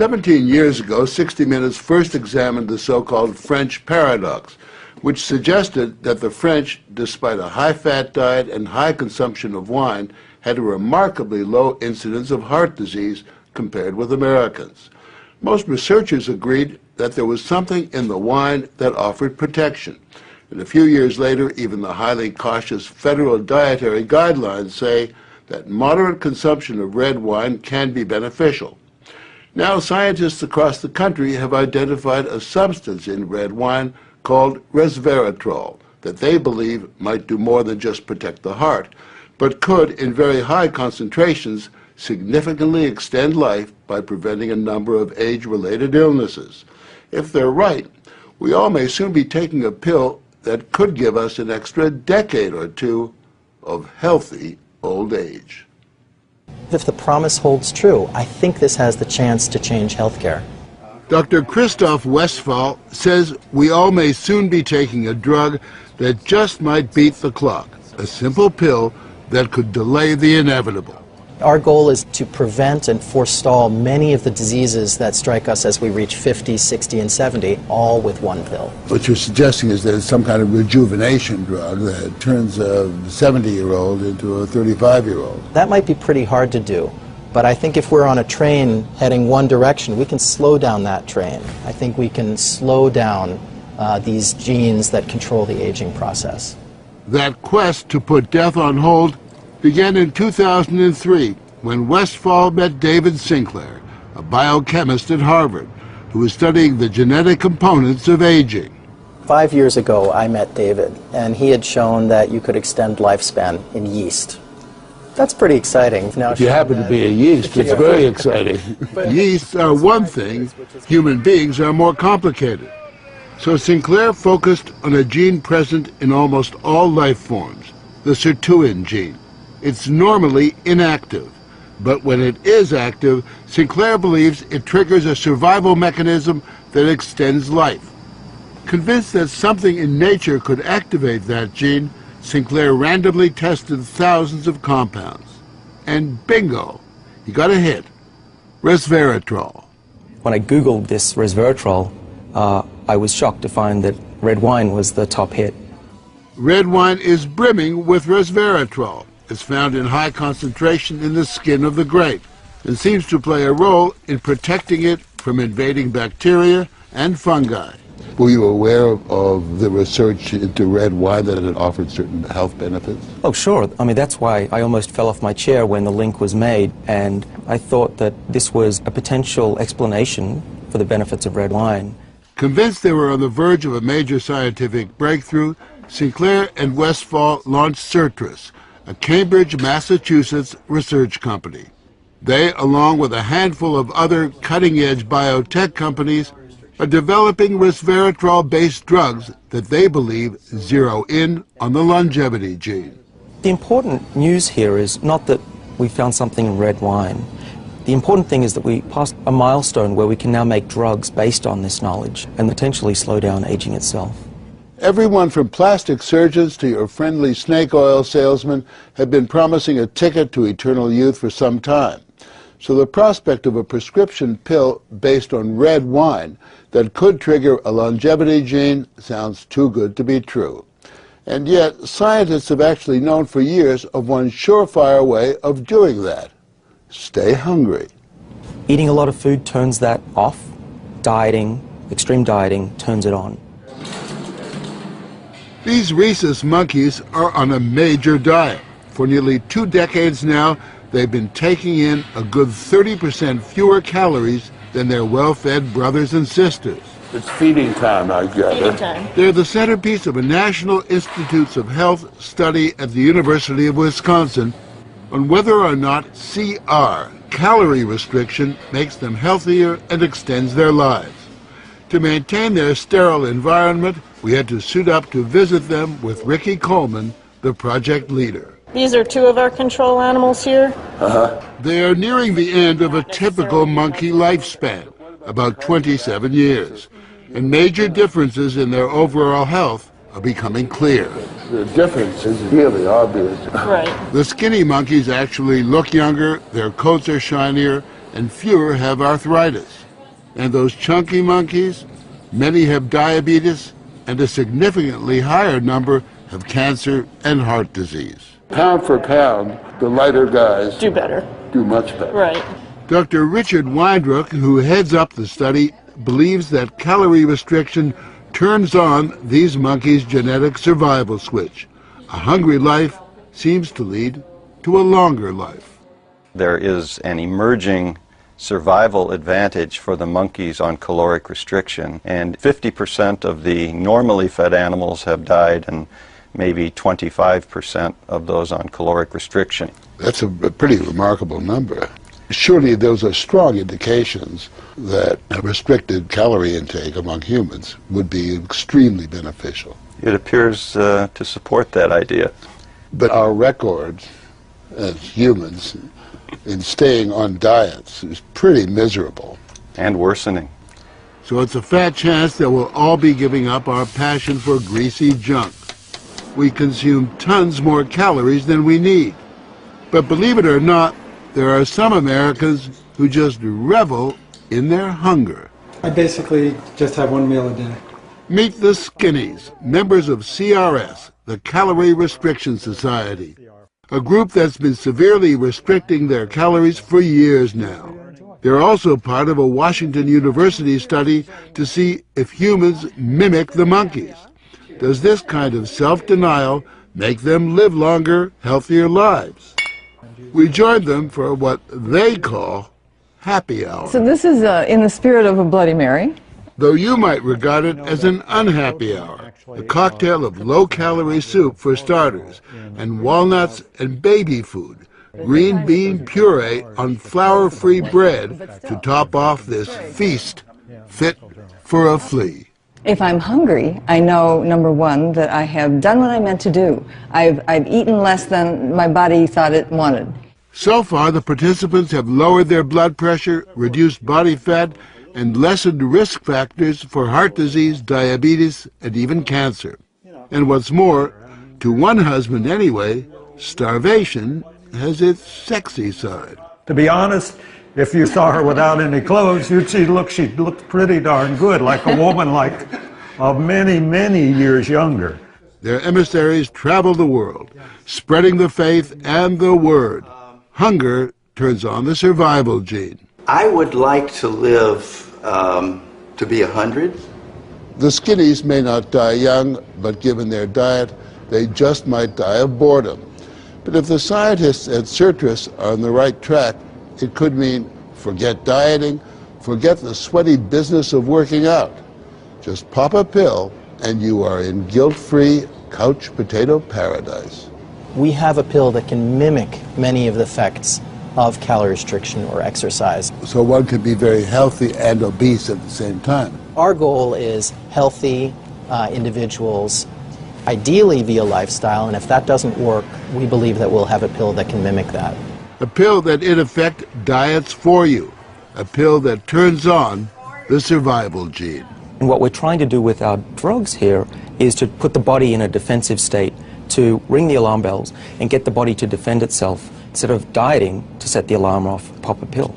17 years ago, 60 Minutes first examined the so-called French paradox, which suggested that the French, despite a high-fat diet and high consumption of wine, had a remarkably low incidence of heart disease compared with Americans. Most researchers agreed that there was something in the wine that offered protection. And a few years later, even the highly cautious federal dietary guidelines say that moderate consumption of red wine can be beneficial. Now, scientists across the country have identified a substance in red wine called Resveratrol that they believe might do more than just protect the heart, but could, in very high concentrations, significantly extend life by preventing a number of age-related illnesses. If they're right, we all may soon be taking a pill that could give us an extra decade or two of healthy old age. If the promise holds true, I think this has the chance to change healthcare. Dr. Christoph Westphal says we all may soon be taking a drug that just might beat the clock, a simple pill that could delay the inevitable. Our goal is to prevent and forestall many of the diseases that strike us as we reach 50, 60, and 70, all with one pill. What you're suggesting is that it's some kind of rejuvenation drug that turns a 70-year-old into a 35-year-old. That might be pretty hard to do, but I think if we're on a train heading one direction, we can slow down that train. I think we can slow down these genes that control the aging process. That quest to put death on hold began in 2003 when Westphal met David Sinclair, a biochemist at Harvard, who was studying the genetic components of aging. 5 years ago, I met David, and he had shown that you could extend lifespan in yeast. That's pretty exciting. Now, if you happen to be a yeast, it's very exciting. Yeasts are one thing, human beings are more complicated. So Sinclair focused on a gene present in almost all life forms, the sirtuin gene. It's normally inactive, but when it is active, Sinclair believes it triggers a survival mechanism that extends life. Convinced that something in nature could activate that gene, Sinclair randomly tested thousands of compounds. And bingo, he got a hit, Resveratrol. When I Googled this Resveratrol, I was shocked to find that red wine was the top hit. Red wine is brimming with Resveratrol. It's found in high concentration in the skin of the grape and seems to play a role in protecting it from invading bacteria and fungi. Were you aware of the research into red wine that it offered certain health benefits? Oh, sure. I mean, that's why I almost fell off my chair when the link was made, and I thought that this was a potential explanation for the benefits of red wine. Convinced they were on the verge of a major scientific breakthrough, Sinclair and Westphal launched Citrus, a Cambridge, Massachusetts research company. They, along with a handful of other cutting-edge biotech companies, are developing resveratrol-based drugs that they believe zero in on the longevity gene. The important news here is not that we found something in red wine. The important thing is that we passed a milestone where we can now make drugs based on this knowledge and potentially slow down aging itself. Everyone from plastic surgeons to your friendly snake oil salesman have been promising a ticket to eternal youth for some time. So the prospect of a prescription pill based on red wine that could trigger a longevity gene sounds too good to be true. And yet, scientists have actually known for years of one surefire way of doing that. Stay hungry. Eating a lot of food turns that off. Dieting, extreme dieting, turns it on. These rhesus monkeys are on a major diet. For nearly 2 decades now, they've been taking in a good 30% fewer calories than their well-fed brothers and sisters. It's feeding time, I guess. Feeding time. They're the centerpiece of a National Institutes of Health study at the University of Wisconsin on whether or not CR, calorie restriction, makes them healthier and extends their lives. To maintain their sterile environment, we had to suit up to visit them with Ricky Coleman, the project leader. These are 2 of our control animals here. They are nearing the end of a typical monkey lifespan, about 27 years, and major differences in their overall health are becoming clear. The difference is really obvious. Right. The skinny monkeys actually look younger, their coats are shinier, and fewer have arthritis. And those chunky monkeys, many have diabetes, and a significantly higher number have cancer and heart disease. Pound for pound, the lighter guys Do better. do much better. Right. Dr. Richard Weindruck, who heads up the study, believes that calorie restriction turns on these monkeys' genetic survival switch. A hungry life seems to lead to a longer life. There is an emerging survival advantage for the monkeys on caloric restriction, and 50% of the normally fed animals have died, and maybe 25% of those on caloric restriction. That's a pretty remarkable number. Surely those are strong indications that a restricted calorie intake among humans would be extremely beneficial. It appears to support that idea. But our record as humans in staying on diets is pretty miserable. And worsening. So it's a fat chance that we'll all be giving up our passion for greasy junk. We consume tons more calories than we need. But believe it or not, there are some Americans who just revel in their hunger. I basically just have one meal a day. Meet the Skinnies, members of CRS, the Calorie Restriction Society, a group that's been severely restricting their calories for years now. They're also part of a Washington University study to see if humans mimic the monkeys. Does this kind of self-denial make them live longer, healthier lives? We joined them for what they call happy hour. So this is in the spirit of a Bloody Mary. Though you might regard it as an unhappy hour, a cocktail of low-calorie soup for starters, and walnuts and baby food, green bean puree on flour-free bread to top off this feast fit for a flea. If I'm hungry, I know, number one, that I have done what I meant to do. I've eaten less than my body thought it wanted. So far, the participants have lowered their blood pressure, reduced body fat, and lessened risk factors for heart disease, diabetes, and even cancer. And what's more, to one husband anyway, starvation has its sexy side. To be honest, if you saw her without any clothes, she looked pretty darn good, like a woman like of many, many years younger. Their emissaries travel the world, spreading the faith and the word. Hunger turns on the survival gene. I would like to live to be 100. The Skinnies may not die young, but given their diet, they just might die of boredom. But if the scientists at Certus are on the right track, it could mean forget dieting, forget the sweaty business of working out. Just pop a pill and you are in guilt-free couch potato paradise. We have a pill that can mimic many of the effects of calorie restriction or exercise. So one could be very healthy and obese at the same time. Our goal is healthy individuals, ideally via lifestyle, and if that doesn't work, we believe that we'll have a pill that can mimic that. A pill that in effect diets for you. A pill that turns on the survival gene. And what we're trying to do with our drugs here is to put the body in a defensive state, to ring the alarm bells and get the body to defend itself, instead of dieting to set the alarm off, pop a pill.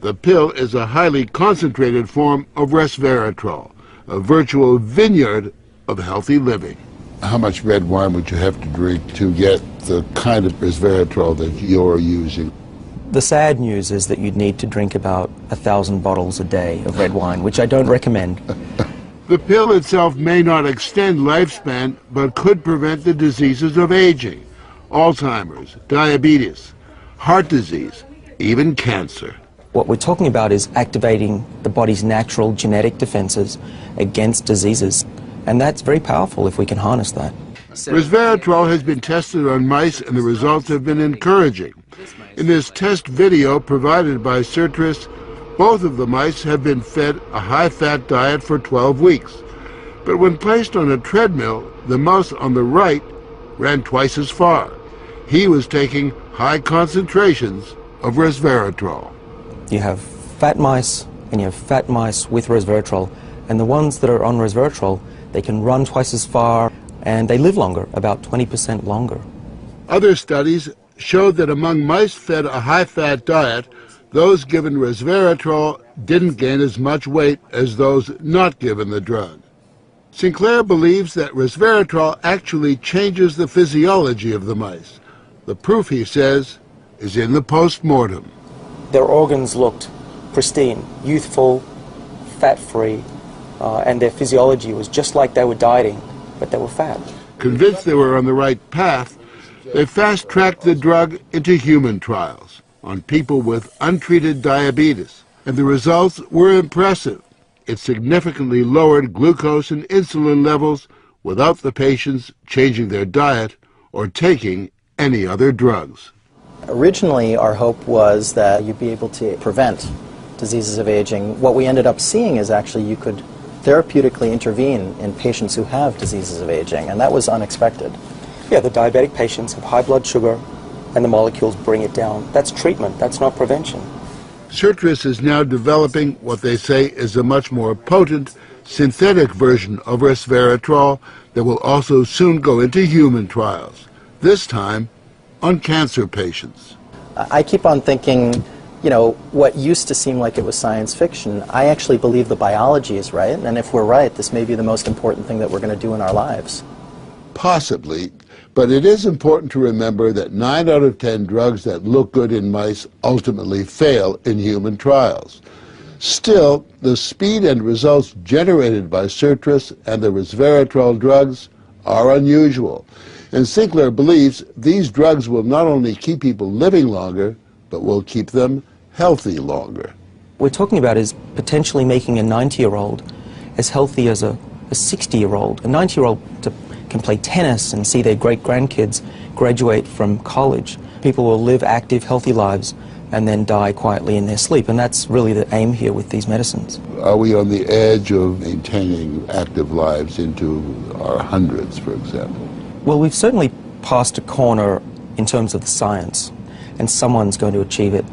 The pill is a highly concentrated form of Resveratrol, a virtual vineyard of healthy living. How much red wine would you have to drink to get the kind of Resveratrol that you're using? The sad news is that you'd need to drink about 1,000 bottles a day of red wine, which I don't recommend. The pill itself may not extend lifespan, but could prevent the diseases of aging, Alzheimer's, diabetes, heart disease, even cancer. What we're talking about is activating the body's natural genetic defenses against diseases, and that's very powerful if we can harness that. Resveratrol has been tested on mice and the results have been encouraging. In this test video provided by Certus, both of the mice have been fed a high-fat diet for 12 weeks. But when placed on a treadmill, the mouse on the right ran twice as far. He was taking high concentrations of Resveratrol. You have fat mice and you have fat mice with Resveratrol, and the ones that are on Resveratrol, they can run twice as far and they live longer, about 20% longer. Other studies showed that among mice fed a high-fat diet, Those given resveratrol didn't gain as much weight as those not given the drug. Sinclair believes that resveratrol actually changes the physiology of the mice. The proof, he says, is in the post-mortem. Their organs looked pristine, youthful, fat-free, and their physiology was just like they were dieting, but they were fat. Convinced they were on the right path, they fast-tracked the drug into human trials on people with untreated diabetes, and the results were impressive. It significantly lowered glucose and insulin levels without the patients changing their diet or taking any other drugs. Originally, our hope was that you'd be able to prevent diseases of aging. What we ended up seeing is actually you could therapeutically intervene in patients who have diseases of aging, and that was unexpected. Yeah, the diabetic patients have high blood sugar, and the molecules bring it down. That's treatment, that's not prevention. Citrus is now developing what they say is a much more potent synthetic version of resveratrol that will also soon go into human trials, this time on cancer patients. I keep on thinking, you know, what used to seem like it was science fiction, I actually believe the biology is right, and if we're right, this may be the most important thing that we're going to do in our lives. Possibly, but it is important to remember that 9 out of 10 drugs that look good in mice ultimately fail in human trials. Still, the speed and results generated by Citrus and the resveratrol drugs are unusual, and Sinclair believes these drugs will not only keep people living longer, but will keep them healthy longer. What we're talking about is potentially making a 90-year-old as healthy as a 60-year-old. A 90-year-old can play tennis and see their great-grandkids graduate from college. People will live active, healthy lives and then die quietly in their sleep, and that's really the aim here with these medicines. Are we on the edge of maintaining active lives into our hundreds, for example? Well, we've certainly passed a corner in terms of the science, and someone's going to achieve it,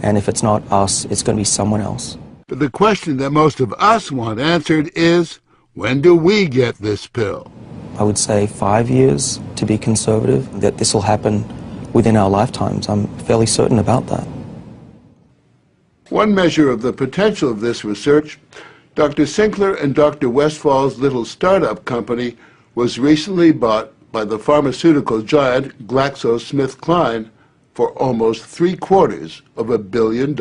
and if it's not us, it's going to be someone else. But the question that most of us want answered is, when do we get this pill? I would say 5 years, to be conservative, that this will happen within our lifetimes. I'm fairly certain about that. One measure of the potential of this research, Dr. Sinclair and Dr. Westfall's little startup company was recently bought by the pharmaceutical giant GlaxoSmithKline for almost $750 million.